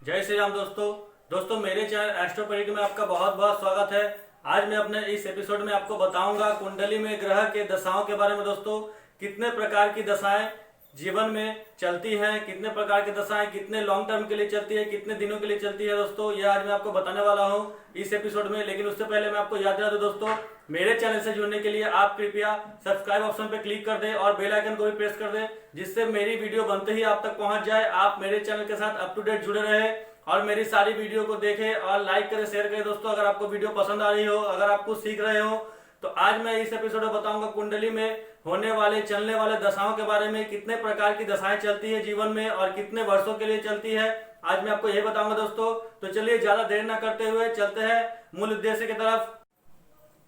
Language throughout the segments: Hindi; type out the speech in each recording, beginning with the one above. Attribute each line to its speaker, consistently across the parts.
Speaker 1: जय श्री राम दोस्तों मेरे चैनल एस्ट्रोपैडिक में आपका बहुत बहुत स्वागत है। आज मैं अपने इस एपिसोड में आपको बताऊंगा कुंडली में ग्रह के दशाओं के बारे में। दोस्तों कितने प्रकार की दशाएं जीवन में चलती हैं, कितने प्रकार की दशाएं कितने लॉन्ग टर्म के लिए चलती है, कितने दिनों के लिए चलती है दोस्तों, ये आज मैं आपको बताने वाला हूं इस एपिसोड में। लेकिन उससे पहले मैं आपको याद दिला दूं दोस्तों, मेरे चैनल से जुड़ने के लिए आप कृपया सब्सक्राइब ऑप्शन पे क्लिक कर दें और बेल आइकन को भी प्रेस कर दें, जिससे मेरी वीडियो बनते ही आप तक पहुंच जाए। आप मेरे चैनल के साथ अप टू डेट जुड़े रहे और मेरी सारी वीडियो को देखें और लाइक करें, शेयर करें। दोस्तों अगर आपको वीडियो पसंद आ रही हो, अगर आप कुछ सीख रहे हो, तो आज मैं इस एपिसोड में बताऊंगा कुंडली में होने वाले चलने वाले दशाओं के बारे में। कितने प्रकार की दशाएं चलती है जीवन में और कितने वर्षों के लिए चलती है, आज मैं आपको यही बताऊंगा दोस्तों। तो चलिए ज्यादा देर ना करते हुए चलते हैं मूल उद्देश्य की तरफ।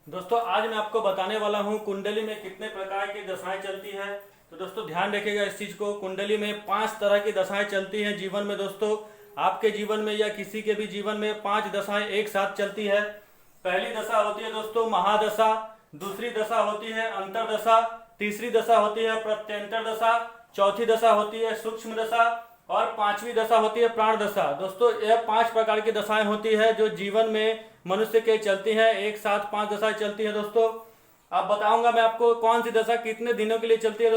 Speaker 1: दोस्तों आज मैं आपको बताने वाला हूं कुंडली में कितने प्रकार की दशाएं चलती है। तो दोस्तों ध्यान रखिएगा इस चीज को, कुंडली में 5 तरह की दशाएं चलती हैं जीवन में। दोस्तों आपके जीवन में या किसी के भी जीवन में 5 दशाएं एक साथ चलती है। पहली दशा होती है दोस्तों महादशा, दूसरी दशा होती है अंतरदशा, तीसरी दशा होती है प्रत्यंतर दशा, चौथी दशा होती है सूक्ष्म दशा और 5वीं दशा होती है प्राण दशा। दोस्तों यह 5 प्रकार की दशाएं होती है जो जीवन में मनुष्य के चलती हैं। एक साथ 5 दशाएं चलती है दोस्तों। अब बताऊंगा मैं आपको कौन सी दशा कितने दिनों के लिए चलती है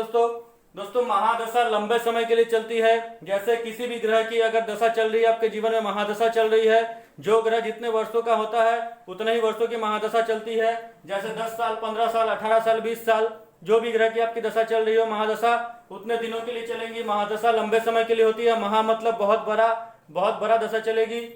Speaker 1: दोस्तों महादशा लंबे समय के लिए चलती है। जैसे किसी भी ग्रह की अगर दशा चल रही है आपके जीवन में, महादशा चल रही है, जो ग्रह जितने वर्षों का होता है उतने ही वर्षों की महादशा चलती है। जैसे 10 साल, 15 साल, 18 साल, 20 साल, जो भी ग्रह की आपकी दशा चल रही हो महादशा उतने दिनों के लिए चलेंगी। महादशा लंबे समय के लिए होती है। महा मतलब बहुत बड़ा दशा चलेगी।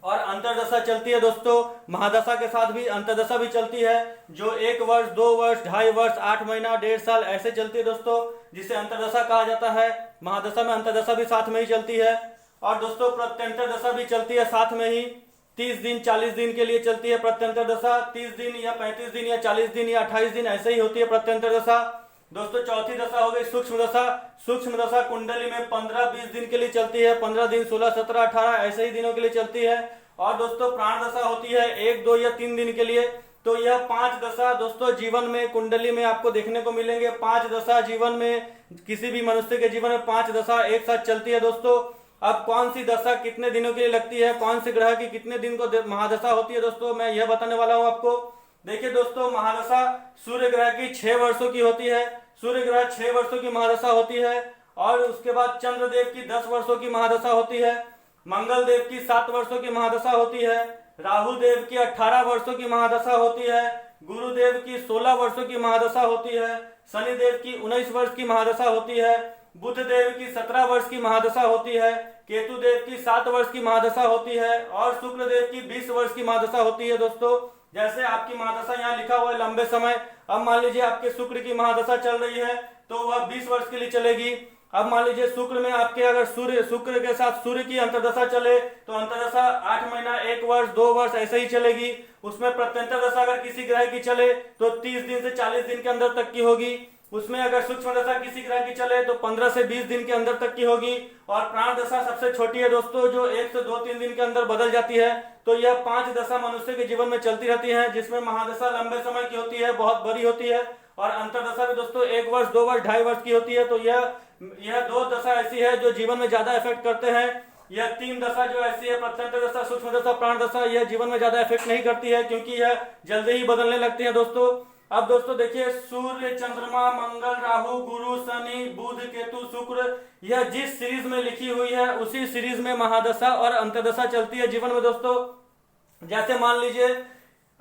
Speaker 1: और अंतरदशा चलती है दोस्तों, महादशा के साथ भी अंतरदशा भी चलती है, जो 1 वर्ष, 2 वर्ष, 2.5 वर्ष, 8 महीना, 1.5 साल ऐसे चलती है दोस्तों, जिसे अंतरदशा कहा जाता है। महादशा में अंतरदशा भी साथ में ही चलती है। और दोस्तों प्रत्यंतर दशा भी चलती है साथ में ही। 30 दिन 40 दिन के लिए चलती है प्रत्यंतर दशा। 30 दिन या 35 दिन या 40 दिन या 28 दिन ऐसे ही होती है प्रत्यंतर दशा। दोस्तों चौथी दशा हो गई सूक्ष्म दशा। सूक्ष्म दशा कुंडली में 15-20 दिन के लिए चलती है। 15 दिन, 16, 17, 18 ऐसे ही दिनों के लिए चलती है। और दोस्तों प्राण दशा होती है 1, 2 या 3 दिन के लिए। तो यह 5 दशा दोस्तों जीवन में कुंडली में आपको देखने को मिलेंगे। 5 दशा जीवन में, किसी भी मनुष्य के जीवन में 5 दशा एक साथ चलती है दोस्तों। अब कौन सी दशा कितने दिनों के लिए लगती है, कौन से ग्रह की कितने दिन को महादशा होती है दोस्तों, मैं यह बताने वाला हूं आपको। देखिए दोस्तों महादशा सूर्य ग्रह की 6 वर्षों की होती है। सूर्य ग्रह 6 वर्षों की महादशा होती है। और उसके बाद चंद्रदेव की 10 वर्षों की महादशा होती है। मंगल देव की 7 वर्षों की महादशा होती है। राहु देव की 18 वर्षों की महादशा होती है। गुरुदेव की 16 वर्षों की महादशा होती है। शनि देव की 19 वर्ष की महादशा होती है। बुध देव की 17 वर्ष की महादशा होती है। केतु देव की 7 वर्ष की महादशा होती है। और शुक्र देव की 20 वर्ष की महादशा होती है दोस्तों। जैसे आपकी महादशा यहाँ लिखा हुआ है लंबे समय। अब मान लीजिए आपके शुक्र की महादशा चल रही है तो वह 20 वर्ष के लिए चलेगी। अब मान लीजिए शुक्र में आपके अगर शुक्र के साथ सूर्य की अंतर्दशा चले तो अंतर्दशा 8 महीना, 1 वर्ष, 2 वर्ष ऐसे ही चलेगी। उसमें प्रत्यंतर दशा अगर किसी ग्रह की चले तो 30 दिन से 40 दिन के अंदर तक की होगी। उसमें अगर सूक्ष्म दशा किसी ग्रह की चले तो 15 से 20 दिन के अंदर तक की होगी। और प्राण दशा सबसे छोटी है दोस्तों, जो 1 से 2-3 दिन के अंदर बदल जाती है। तो यह 5 दशा मनुष्य के जीवन में चलती रहती है, जिसमें महादशा लंबे समय की होती है, बहुत बड़ी होती है। और अंतरदशा भी दोस्तों 1 वर्ष, 2 वर्ष, 2.5 वर्ष की होती है। तो यह 2 दशा ऐसी है जो जीवन में ज्यादा इफेक्ट करते हैं। यह 3 दशा जो ऐसी है, प्रत्यंतर दशा, सूक्ष्म दशा, प्राण दशा, यह जीवन में ज्यादा इफेक्ट नहीं करती है, क्योंकि यह जल्दी ही बदलने लगती है दोस्तों। अब दोस्तों देखिए सूर्य, चंद्रमा, मंगल, राहु, गुरु, शनि, बुध, केतु, शुक्र, यह जिस सीरीज में लिखी हुई है उसी सीरीज में महादशा और अंतरदशा चलती है जीवन में दोस्तों। जैसे मान लीजिए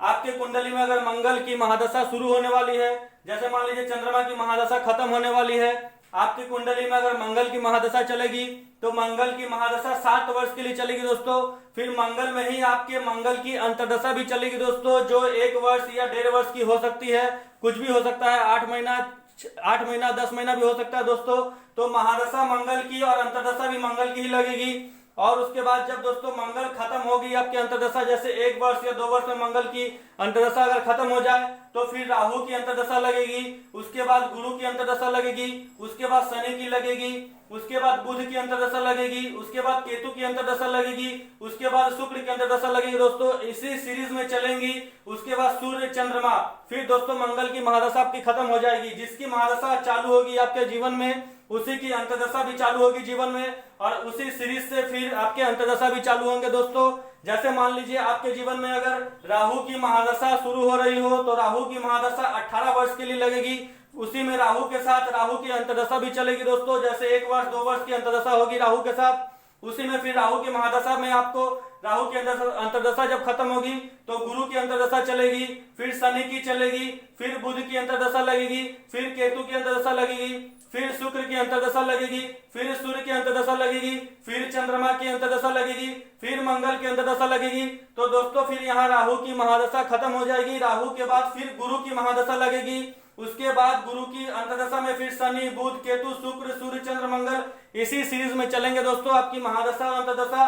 Speaker 1: आपके कुंडली में अगर मंगल की महादशा शुरू होने वाली है, जैसे मान लीजिए चंद्रमा की महादशा खत्म होने वाली है, आपकी कुंडली में अगर मंगल की महादशा चलेगी तो मंगल की महादशा 7 वर्ष के लिए चलेगी दोस्तों। फिर मंगल में ही आपके मंगल की अंतर्दशा भी चलेगी दोस्तों, जो 1 वर्ष या 1.5 वर्ष की हो सकती है, कुछ भी हो सकता है, 8 महीना 10 महीना भी हो सकता है दोस्तों। तो महादशा मंगल की और अंतर्दशा भी मंगल की ही लगेगी। और उसके बाद जब दोस्तों मंगल खत्म होगी आपकी अंतर्दशा, जैसे 1 वर्ष या 2 वर्ष में मंगल की अंतर्दशा अगर खत्म हो जाए तो फिर राहु की अंतर्दशा लगेगी, उसके बाद गुरु की अंतर्दशा लगेगी, उसके बाद शनि की लगेगी, उसके बाद बुध की अंतर्दशा लगेगी, उसके बाद केतु की अंतर्दशा लगेगी, उसके बाद शुक्र की अंतर्दशा लगेगी दोस्तों। इसी सीरीज में चलेंगी। उसके बाद सूर्य, चंद्रमा, फिर दोस्तों मंगल की महादशा आपकी खत्म हो जाएगी। जिसकी महादशा चालू होगी आपके जीवन में उसी की अंतर्दशा भी चालू होगी जीवन में, और उसी सीरीज से फिर आपके अंतर्दशा भी चालू होंगे दोस्तों। जैसे मान लीजिए आपके जीवन में अगर राहु की महादशा शुरू हो रही हो तो राहु की महादशा 18 वर्ष के लिए लगेगी, उसी में राहु के साथ राहु की अंतर्दशा भी चलेगी दोस्तों। जैसे 1 वर्ष 2 वर्ष की अंतर्दशा होगी राहु के साथ, उसी में फिर राहु की महादशा में आपको राहु की अंतर्दशा जब खत्म होगी तो गुरु की अंतर्दशा चलेगी, फिर शनि की चलेगी, फिर बुध की अंतर्दशा लगेगी, फिर केतु की अंतर्दशा लगेगी, फिर शुक्र की अंतर्दशा लगेगी, फिर सूर्य की अंतर्दशा लगेगी, फिर चंद्रमा की अंतर्दशा लगेगी, फिर मंगल की अंतर्दशा लगेगी। तो दोस्तों फिर यहाँ राहु की महादशा खत्म हो जाएगी। राहु के बाद फिर गुरु की महादशा लगेगी, उसके बाद गुरु की अंतर्दशा में फिर शनि बुध केतु शुक्र सूर्य चंद्र मंगल इसी सीरीज में चलेंगे दोस्तों। आपकी महादशा और अंतर्दशा,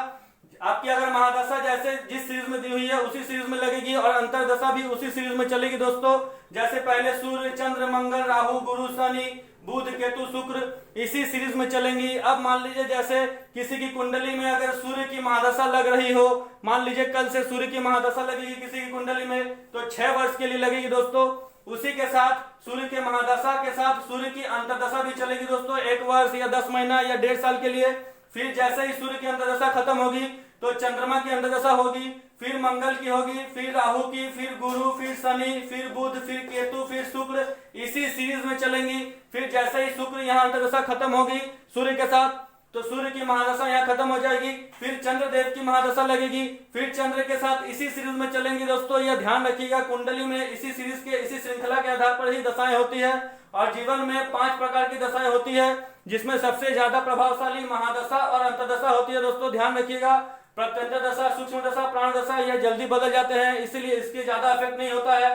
Speaker 1: आपकी अगर महादशा जैसे जिस सीरीज में दी हुई है उसी सीरीज में लगेगी, और अंतर्दशा भी उसी सीरीज में चलेगी दोस्तों। जैसे पहले सूर्य चंद्र मंगल राहु गुरु शनि बुध केतु शुक्र इसी सीरीज में चलेंगी। अब मान लीजिए जैसे किसी की कुंडली में अगर सूर्य की महादशा लग रही हो, मान लीजिए कल से सूर्य की महादशा लगेगी किसी की कुंडली में, तो 6 वर्ष के लिए लगेगी दोस्तों। उसी के साथ सूर्य के महादशा के साथ सूर्य की अंतर्दशा भी चलेगी दोस्तों, 1 वर्ष या 10 महीना या 1.5 साल के लिए। फिर जैसे ही सूर्य की अंतर्दशा खत्म होगी तो चंद्रमा की अंतर्दशा होगी, फिर मंगल की होगी, फिर राहु की, फिर गुरु, फिर शनि, फिर बुध, फिर केतु, फिर शुक्र इसी सीरीज में चलेंगी। फिर जैसे ही शुक्र यहाँ अंतर्दशा खत्म होगी सूर्य के साथ तो सूर्य की महादशा यहाँ खत्म हो जाएगी, फिर चंद्र देव की महादशा लगेगी, फिर चंद्र के साथ इसी सीरीज में चलेंगी दोस्तों। यह ध्यान रखिएगा कुंडली में इसी सीरीज के इसी श्रृंखला के आधार पर ही दशाएं होती है, और जीवन में 5 प्रकार की दशाएं होती है, जिसमें सबसे ज्यादा प्रभावशाली महादशा और अंतर्दशा होती है दोस्तों। ध्यान रखिएगा, प्रत्यंतर दशा सूक्ष्म दशा प्राण दशा यह जल्दी बदल जाते हैं, इसीलिए इसके ज्यादा इफेक्ट नहीं होता है।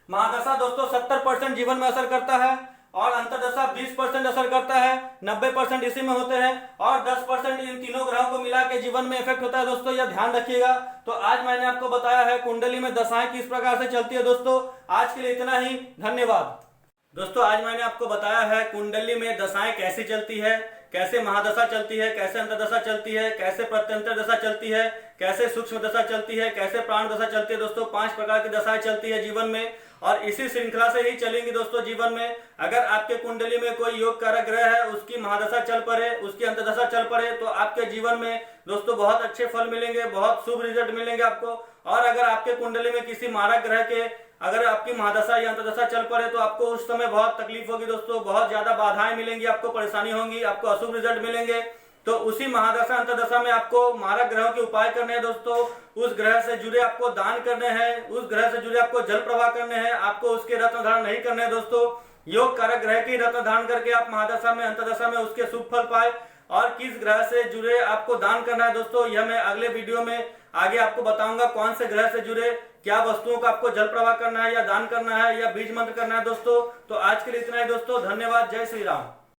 Speaker 1: महादशा दोस्तों 70% जीवन में असर करता है, और अंतर्दशा 20% असर करता है, 90% इसी में होते हैं, और 10% इन तीनों ग्रहों को मिला के जीवन में इफेक्ट होता है दोस्तों। यह ध्यान रखिएगा। तो आज मैंने आपको बताया है कुंडली में दशाएं किस प्रकार से चलती है दोस्तों। आज के लिए इतना ही, धन्यवाद दोस्तों। आज मैंने आपको बताया है कुंडली में दशाएं कैसी चलती है, कैसे महादशा चलती है, कैसे अंतर्दशा चलती है, कैसे प्रत्यंतर दशा चलती है, कैसे सूक्ष्म दशा चलती है, कैसे प्राण दशा चलती है दोस्तों। 5 प्रकार की दशाएं चलती है जीवन में, और इसी श्रृंखला से ही चलेंगी दोस्तों जीवन में। अगर आपके कुंडली में कोई योग कारक ग्रह है, उसकी महादशा चल पड़े, उसकी अंतर्दशा चल पड़े, तो आपके जीवन में दोस्तों बहुत अच्छे फल मिलेंगे, बहुत शुभ रिजल्ट मिलेंगे आपको। और अगर आपके कुंडली में किसी मारक ग्रह के अगर आपकी महादशा या अंतर्दशा चल पड़े तो आपको उस समय बहुत तकलीफ होगी दोस्तों, बहुत ज्यादा बाधाएं मिलेंगी, आपको परेशानी होंगी, आपको अशुभ रिजल्ट मिलेंगे। तो उसी महादशा अंतर्दशा में आपको मारक ग्रहों के उपाय करने हैं दोस्तों। उस ग्रह से जुड़े आपको दान करने हैं, उस ग्रह से जुड़े आपको जल प्रवाह करने हैं, आपको उसके रत्न धारण नहीं करने हैं दोस्तों। योग कारक ग्रह के रत्न धारण करके आप महादशा में अंतर्दशा में उसके शुभ फल पाए। और किस ग्रह से जुड़े आपको दान करना है दोस्तों, यह मैं अगले वीडियो में आगे आपको बताऊंगा। कौन से ग्रह से जुड़े क्या वस्तुओं का आपको जल प्रवाह करना है, या दान करना है, या बीज मंत्र करना है दोस्तों। तो आज के लिए इतना ही दोस्तों, धन्यवाद, जय श्री राम।